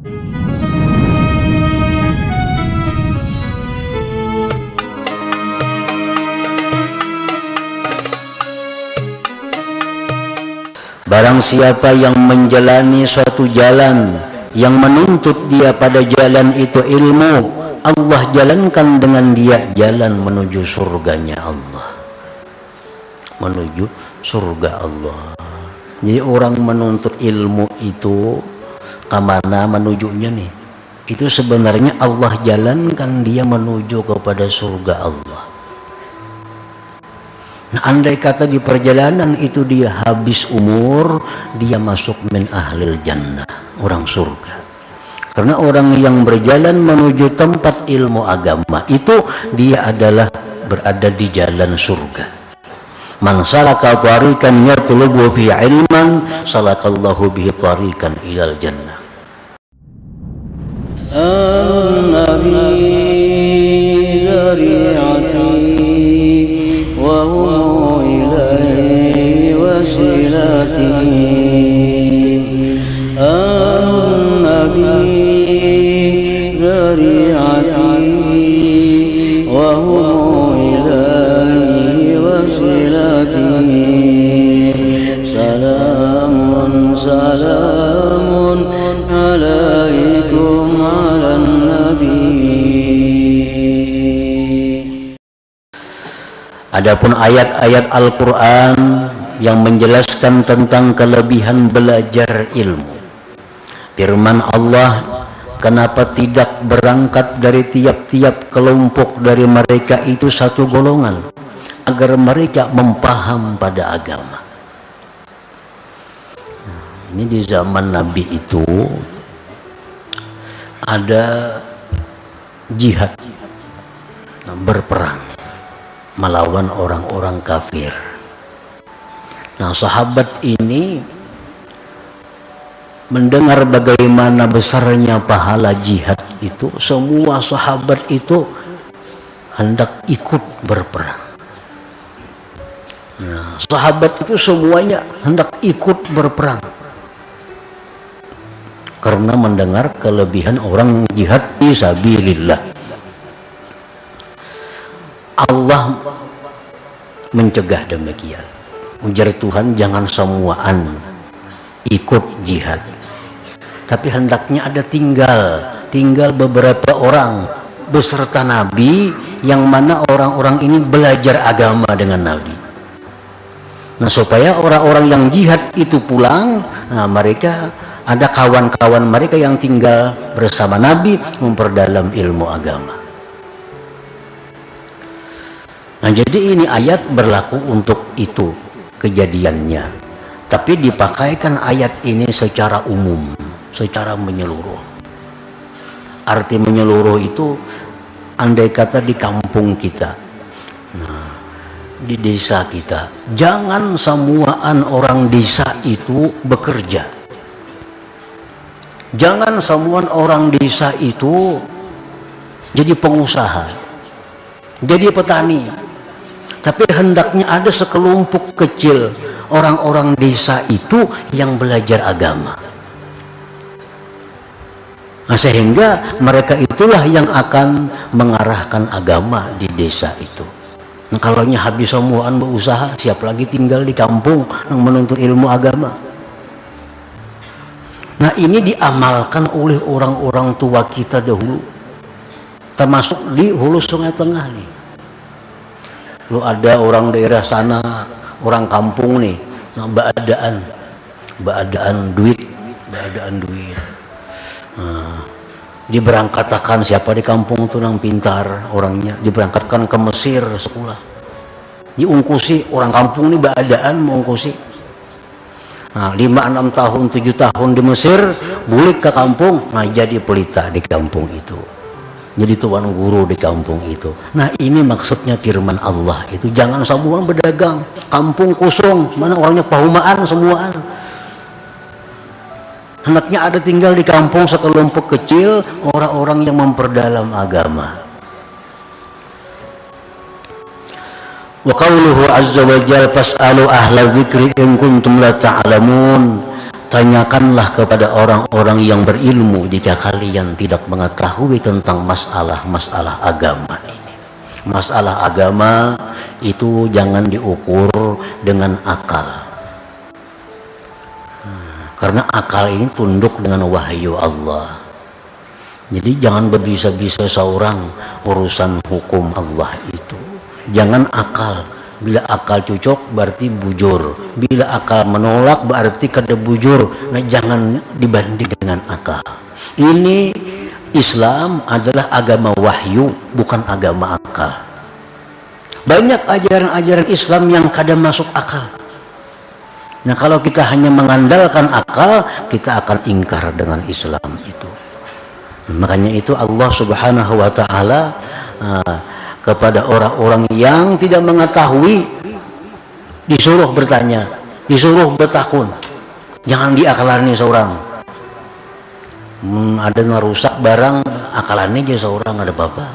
Barang siapa yang menjalani suatu jalan yang menuntut dia pada jalan itu ilmu, Allah jalankan dengan dia jalan menuju surganya Allah. Menuju surga Allah. Jadi orang menuntut ilmu itu kemana menujunya nih? Itu sebenarnya Allah jalankan dia menuju kepada surga Allah. Nah, andai kata di perjalanan itu dia habis umur, dia masuk min ahlil jannah, orang surga. Karena orang yang berjalan menuju tempat ilmu agama itu dia adalah berada di jalan surga. Man salaka tariqan yatlubu fi ilman salakallahu bihi tariqan ilal jannah. An-nabi dzari'ati wa huwa ilaihi wasilati. An-nabi dzari'ati wa huwa ilaihi wasilati. Salamun salamun alaikum ala nabi. Adapun ayat-ayat Al-Quran yang menjelaskan tentang kelebihan belajar ilmu, firman Allah, kenapa tidak berangkat dari tiap-tiap kelompok dari mereka itu satu golongan, agar mereka mempaham pada agama. Ini di zaman Nabi itu ada jihad, berperang melawan orang-orang kafir. Nah, sahabat ini mendengar bagaimana besarnya pahala jihad itu, semua sahabat itu hendak ikut berperang. Nah, sahabat itu semuanya hendak ikut berperang karena mendengar kelebihan orang jihad fi sabilillah. Allah mencegah demikian. Ujar Tuhan, jangan semuaan ikut jihad, tapi hendaknya ada tinggal beberapa orang beserta Nabi, yang mana orang-orang ini belajar agama dengan Nabi. Nah, supaya orang-orang yang jihad itu pulang, nah mereka ada kawan-kawan mereka yang tinggal bersama Nabi memperdalam ilmu agama. Nah, jadi ini ayat berlaku untuk itu kejadiannya, tapi dipakaikan ayat ini secara umum, secara menyeluruh. Arti menyeluruh itu andai kata di kampung kita, nah, di desa kita, jangan semuaan orang desa itu bekerja. Jangan semua orang desa itu jadi pengusaha, jadi petani. Tapi hendaknya ada sekelompok kecil orang-orang desa itu yang belajar agama. Nah, sehingga mereka itulah yang akan mengarahkan agama di desa itu. Nah, kalau habis semuaan berusaha, siapa lagi tinggal di kampung yang menuntut ilmu agama? Nah, ini diamalkan oleh orang-orang tua kita dahulu, termasuk di hulu Sungai Tengah nih. Lu ada orang daerah sana, orang kampung nih, nah, baadaan duit. Nah, diberangkatkan siapa di kampung itu yang pintar orangnya, diberangkatkan ke Mesir sekolah, diungkusi orang kampung nih baadaan mengungkusi. Nah, 5-6 tahun 7 tahun di Mesir, balik ke kampung, nah jadi pelita di kampung itu, jadi tuan guru di kampung itu. Nah, ini maksudnya firman Allah itu, jangan semua berdagang, kampung kosong, mana orangnya pahumaan semuaan. Hendaknya ada tinggal di kampung sekelompok kecil orang-orang yang memperdalam agama. Wa qauluhu azza wa jalla fas'alu ahla dzikri in kuntum la ta'lamun. tanyakanlah kepada orang-orang yang berilmu jika kalian tidak mengetahui tentang masalah-masalah agama ini. Masalah agama itu jangan diukur dengan akal, karena akal ini tunduk dengan wahyu Allah. Jadi jangan berbisa-bisa seorang urusan hukum Allah itu. Jangan akal. Bila akal cocok berarti bujur. Bila akal menolak berarti kada bujur. Nah, jangan dibanding dengan akal. Ini Islam adalah agama wahyu, bukan agama akal. Banyak ajaran-ajaran Islam yang kada masuk akal. Nah, kalau kita hanya mengandalkan akal, kita akan ingkar dengan Islam itu. Makanya itu Allah Subhanahu wa ta'ala kepada orang-orang yang tidak mengetahui disuruh bertanya, disuruh bertakun. Jangan diakalani seorang. Ada ngerusak barang, akalani aja seorang, ada apa-apa.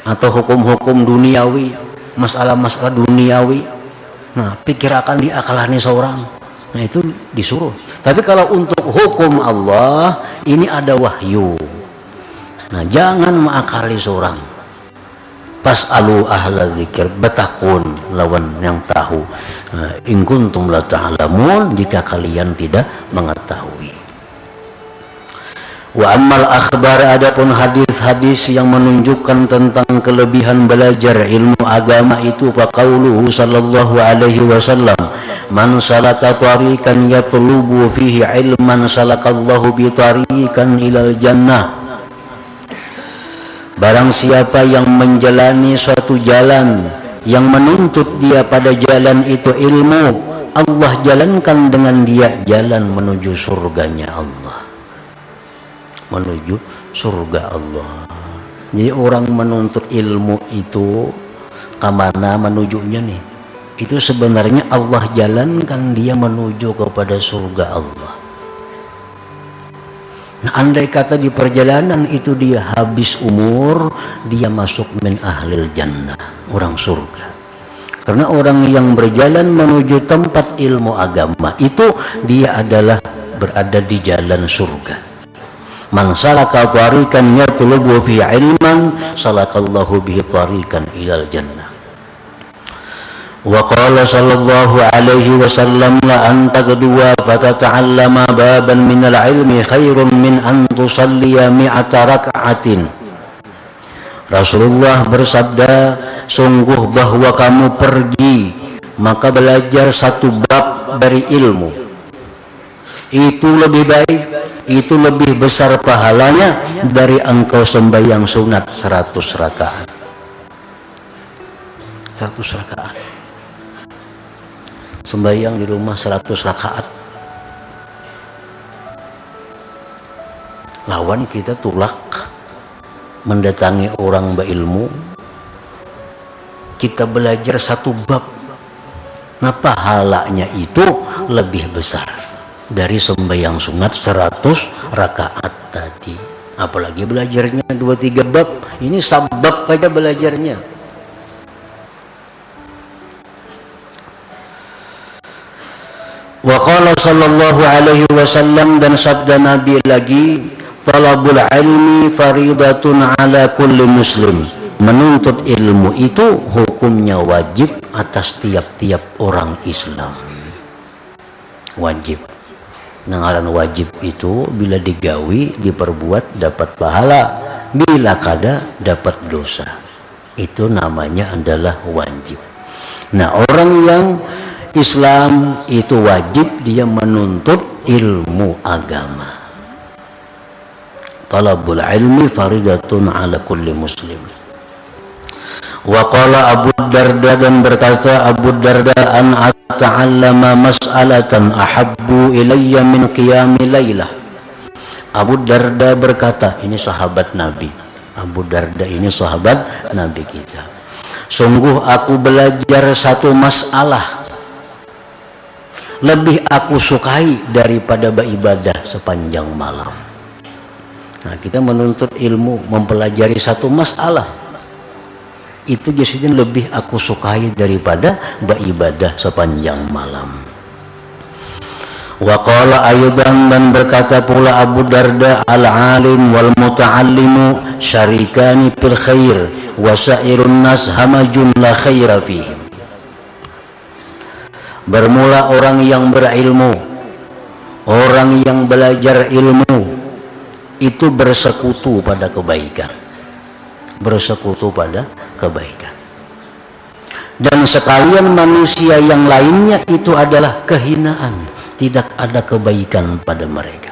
Atau hukum-hukum duniawi, masalah-masalah duniawi, nah pikir akan diakalani seorang. Nah itu disuruh. Tapi kalau untuk hukum Allah, ini ada wahyu. Nah jangan mengakali seorang. Pas'alu ahla dzikir, bertakun lawan yang tahu. In kuntum la ta'lamun, jika kalian tidak mengetahui. Wa ammal akhbar, adapun hadis-hadis yang menunjukkan tentang kelebihan belajar ilmu agama itu, fa qauluhu sallallahu alaihi wasallam, man salaka tariqan yatlubu fihi ilman salakallahu bi tariqan ilal jannah. Barang siapa yang menjalani suatu jalan yang menuntut dia pada jalan itu ilmu, Allah jalankan dengan dia jalan menuju surganya Allah. Menuju surga Allah. Jadi orang menuntut ilmu itu kemana menujunya nih? Itu sebenarnya Allah jalankan dia menuju kepada surga Allah. Nah, andai kata di perjalanan itu dia habis umur, dia masuk min ahlil jannah, orang surga. Karena orang yang berjalan menuju tempat ilmu agama itu dia adalah berada di jalan surga. Man salaka tariqan yatlubu fi ilman salakallahu bihi tariqan ilal jannah. Wa qala sallallahu alaihi wasallam, la anta kedua fatata'allama baban minal ilmi khairun min an tusalliya mi'ata raka'atin. Rasulullah bersabda, sungguh bahwa kamu pergi maka belajar satu bab dari ilmu, itu lebih baik, itu lebih besar pahalanya dari engkau sembahyang sunat 100 rakaat. 100 rakaat. Sembahyang di rumah 100 rakaat. Lawan kita tulak mendatangi orang berilmu, kita belajar satu bab. Nah pahalanya itu lebih besar dari sembahyang sunat 100 rakaat tadi. Apalagi belajarnya 2-3 bab. Ini sabab aja belajarnya. Wa qala sallallahu alaihi wasallam, dan sabda Nabi lagi, talabul ilmi faridatun ala kulli muslim. Menuntut ilmu itu hukumnya wajib atas tiap-tiap orang Islam. Wajib. Ngaran wajib itu bila digawi, diperbuat dapat pahala, bila kada dapat dosa. Itu namanya adalah wajib. Nah, orang yang Islam itu wajib dia menuntut ilmu agama. Talabul ilmi faridatun ala kulli muslim. Wa qala Abu Darda, dan berkata Abu Darda, an ata'allama mas'alatan ahabbu ilayya min qiyami laylah. Abu Darda berkata, ini sahabat Nabi. Abu Darda ini sahabat Nabi kita. Sungguh aku belajar satu masalah lebih aku sukai daripada beribadah sepanjang malam. Nah, kita menuntut ilmu, mempelajari satu masalah, itu biasanya lebih aku sukai daripada beribadah sepanjang malam. Wa qala aydan, dan berkata pula Abu Darda, al-alim wal muta'allimu syarikani fil khair wa sairun nas hamajun la khaira fihim. Bermula orang yang berilmu, orang yang belajar ilmu itu bersekutu pada kebaikan. Bersekutu pada kebaikan. Dan sekalian manusia yang lainnya itu adalah kehinaan. Tidak ada kebaikan pada mereka.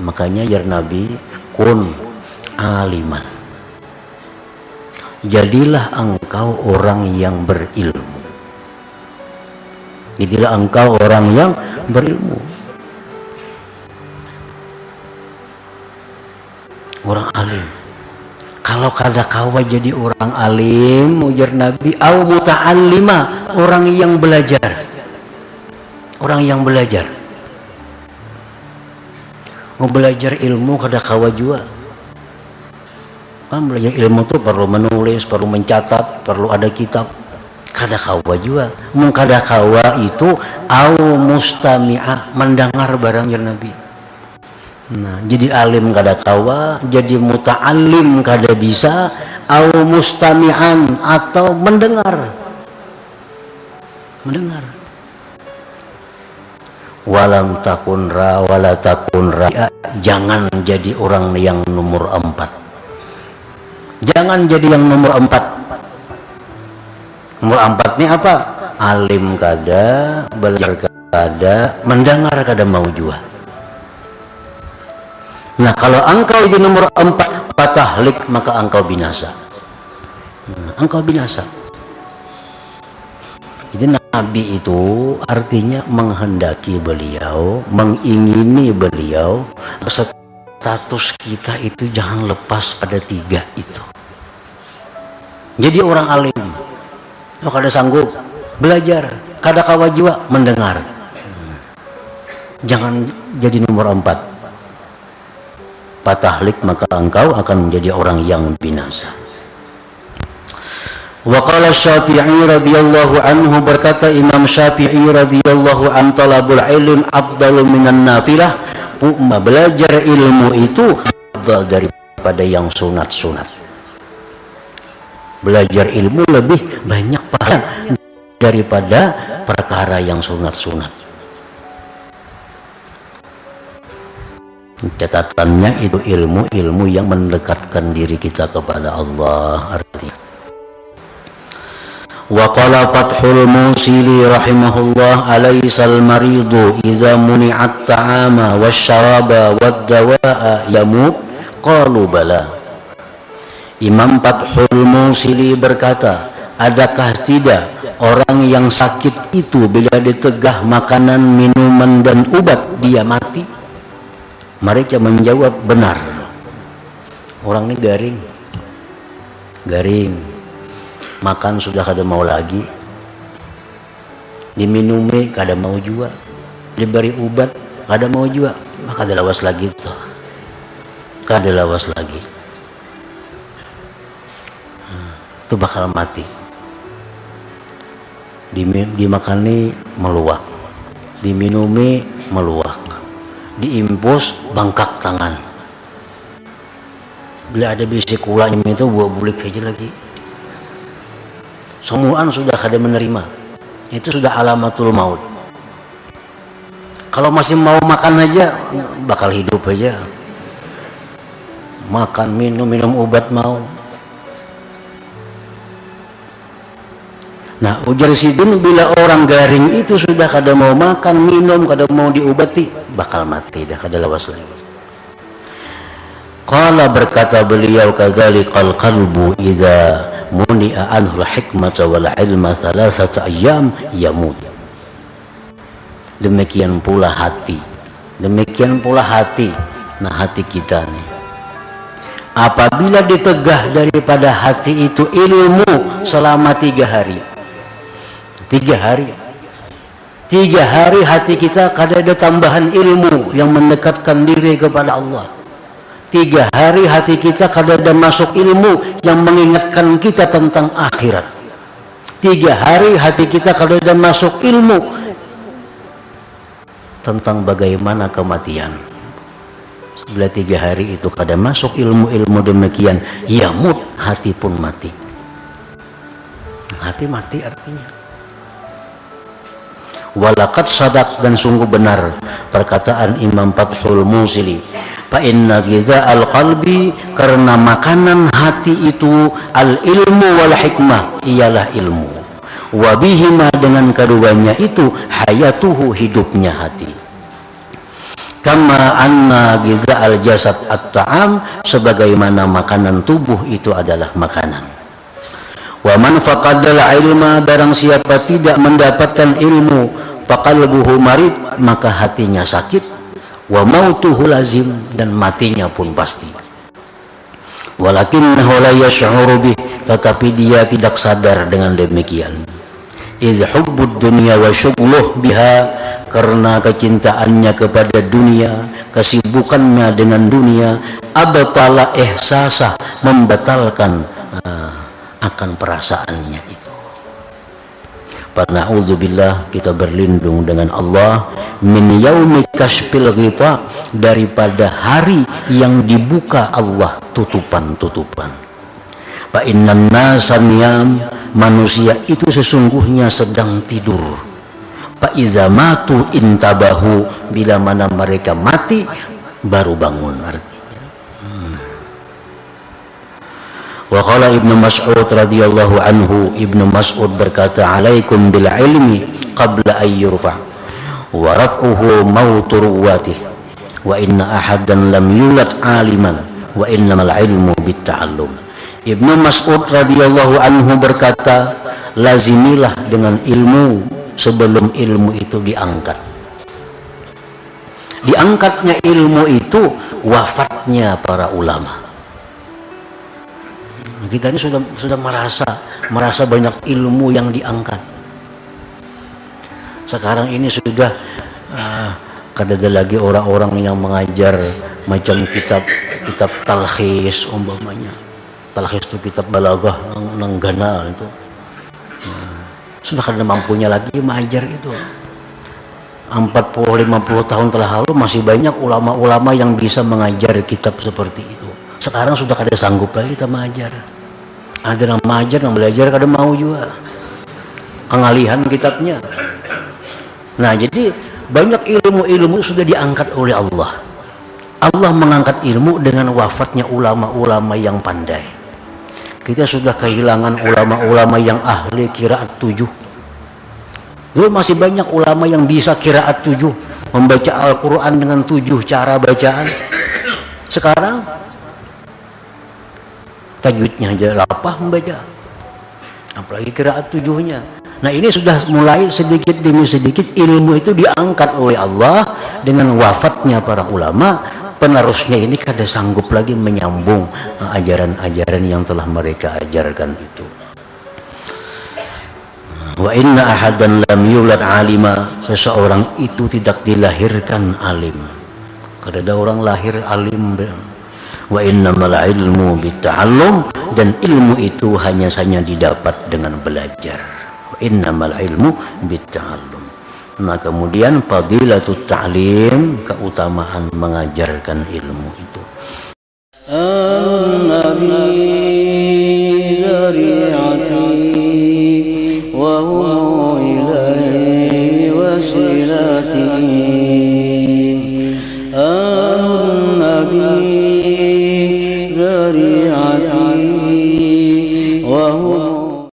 Makanya ya Nabi, kun aliman. Jadilah engkau orang yang berilmu. Jadilah engkau orang yang berilmu. Orang alim. Kalau kada kawa jadi orang alim, ujar Nabi, au muta'allima, orang yang belajar. Orang yang belajar. Mau belajar ilmu kada kawa juga. Kan belajar ilmu itu perlu menulis, perlu mencatat, perlu ada kitab. Kada kawa juga. Mau kada kawa itu au mustami'ah, mendengar barang ya Nabi. Nah, jadi alim kada kawa, jadi muta'allim kada bisa, au mustami'an atau mendengar. Mendengar. Walam takun ra wala takun ra, jangan jadi orang yang nomor 4. Jangan jadi yang nomor 4. Nomor 4 ini apa? Alim kada, belajar kada, mendengar kada mau juga. Nah, kalau engkau di nomor 4 patahlik, maka engkau binasa. Engkau binasa. Jadi Nabi itu artinya menghendaki beliau, mengingini beliau, status kita itu jangan lepas pada 3 itu. Jadi orang alim, kada sanggup belajar, kada kawa jiwa mendengar. Jangan jadi nomor 4. Patahlik, maka engkau akan menjadi orang yang binasa. Wa qala Syafi'i radhiyallahu anhu, berkata Imam Syafi'i radhiyallahu an, talabul ilm afdalu minan nafilah, belajar ilmu itu afdal daripada yang sunat-sunat. Belajar ilmu lebih banyak pahala daripada perkara yang sunat-sunat. Catatannya itu ilmu yang mendekatkan diri kita kepada Allah, artinya. Wa qala Fathul Musili rahimahullah, alaysal maridu idza muni'at ta'ama wasyaraba wad-dawa'a yamut, qalu bala. Imam Fathul Musili berkata, adakah tidak orang yang sakit itu bila ditegah makanan, minuman dan obat dia mati? Mereka menjawab, benar. Orang ini garing, makan sudah kada mau lagi, diminumi kada mau juga, diberi obat kada mau juga, maka kada lawas lagi tuh, kada lawas lagi, itu bakal mati. Dimakani meluak, diminumi meluak, diimpus bangkak tangan. Bila ada bisi kulanya itu buah bulik aja lagi. Semuaan sudah kada menerima. Itu sudah alamatul maut. Kalau masih mau makan aja, bakal hidup aja. Makan, minum obat mau. Nah, ujar Sidin, bila orang garing itu sudah kada mau makan, minum, kada mau diobati, bakal mati dah, kada lawas lagi. Qala, berkata beliau, kadzalikal qalbu idza muni'a anhul hikmata wal ilma thalathata ayyam yamut. Demikian pula hati. Nah, hati kita nih, apabila ditegah daripada hati itu ilmu selama 3 hari. 3 hari hati kita kada ada tambahan ilmu yang mendekatkan diri kepada Allah. 3 hari hati kita kada ada masuk ilmu yang mengingatkan kita tentang akhirat. 3 hari hati kita kada ada masuk ilmu tentang bagaimana kematian. Bila 3 hari itu kada masuk ilmu-ilmu demikian, yamut, hati pun mati. Hati mati artinya. Walaqad sadaq, dan sungguh benar perkataan Imam Fathul Musili, fa inna ghidha'al qalbi, karena makanan hati itu al ilmu wal hikmah, ialah ilmu. Wa bihima, dengan keduanya itu hayatuhu, hidupnya hati. Kama anna ghidha'al jasad at-ta'am, sebagaimana makanan tubuh itu adalah makanan. Wa man faqadal ilma, barang siapa tidak mendapatkan ilmu, faqalbuhu marid, maka hatinya sakit. Wa mautuhu lazim, dan matinya pun pasti. Walakinnahu la yash'uru bih, tetapi dia tidak sadar dengan demikian. Iz hubbud dunya wa syughluh biha, karena kecintaannya kepada dunia, kesibukannya dengan dunia, abtala ihsasah, membatalkan akan perasaannya itu. Na'udzubillah, kita berlindung dengan Allah, min yaumi kashfil ghita, daripada hari yang dibuka Allah tutupan-tutupan. Fa innan nasa niyam, manusia itu sesungguhnya sedang tidur. Fa iza matu intabahu, bila mana mereka mati baru bangun artinya. Wa qala Ibnu Mas'ud radhiyallahu anhu, Ibnu Mas'ud berkata, alaikum bil ilmi qabla an yurfa wa raf'uhu mautu ruwatih wa inna ahadan lam yulad aliman wa innamal ilmu bit ta'allum. Ibnu Mas'ud radhiyallahu anhu berkata, lazimilah dengan ilmu sebelum ilmu itu diangkat. Diangkatnya ilmu itu wafatnya para ulama. Kita ini sudah merasa banyak ilmu yang diangkat. Sekarang ini sudah kada ada lagi orang-orang yang mengajar macam kitab talkhis umpamanya. Talkhis itu kitab balaghah nang ganal itu. Sudah kada mampunya lagi mengajar itu. 40-50 tahun telah lalu masih banyak ulama-ulama yang bisa mengajar kitab seperti itu. Sekarang sudah kada sanggup lagi kita mengajar. Ada yang mengajar, yang belajar kada mau juga. Pengalihan kitabnya. Nah, jadi banyak ilmu-ilmu sudah diangkat oleh Allah. Allah mengangkat ilmu dengan wafatnya ulama-ulama yang pandai. Kita sudah kehilangan ulama-ulama yang ahli qiraat 7. Dulu masih banyak ulama yang bisa qiraat 7, membaca Al-Quran dengan 7 cara bacaan. Sekarang tajwidnya aja lapah membaca, apalagi qiraat 7-nya. Nah, ini sudah mulai sedikit demi sedikit ilmu itu diangkat oleh Allah dengan wafatnya para ulama. Penerusnya ini kada sanggup lagi menyambung ajaran-ajaran yang telah mereka ajarkan itu. Wa inna ahadan lam yulad alima, seseorang itu tidak dilahirkan alim. Kada ada orang lahir alim. Wa innamal ilmu bitta'allum, dan ilmu itu hanya saja didapat dengan belajar. Wa innamal ilmu bitta'allum. Nah, kemudian fadilatut ta'lim, keutamaan mengajarkan ilmu itu. An-nabi dzari'ati wa huwa ilaihi wasilati. An-nabi ذريعتي وهو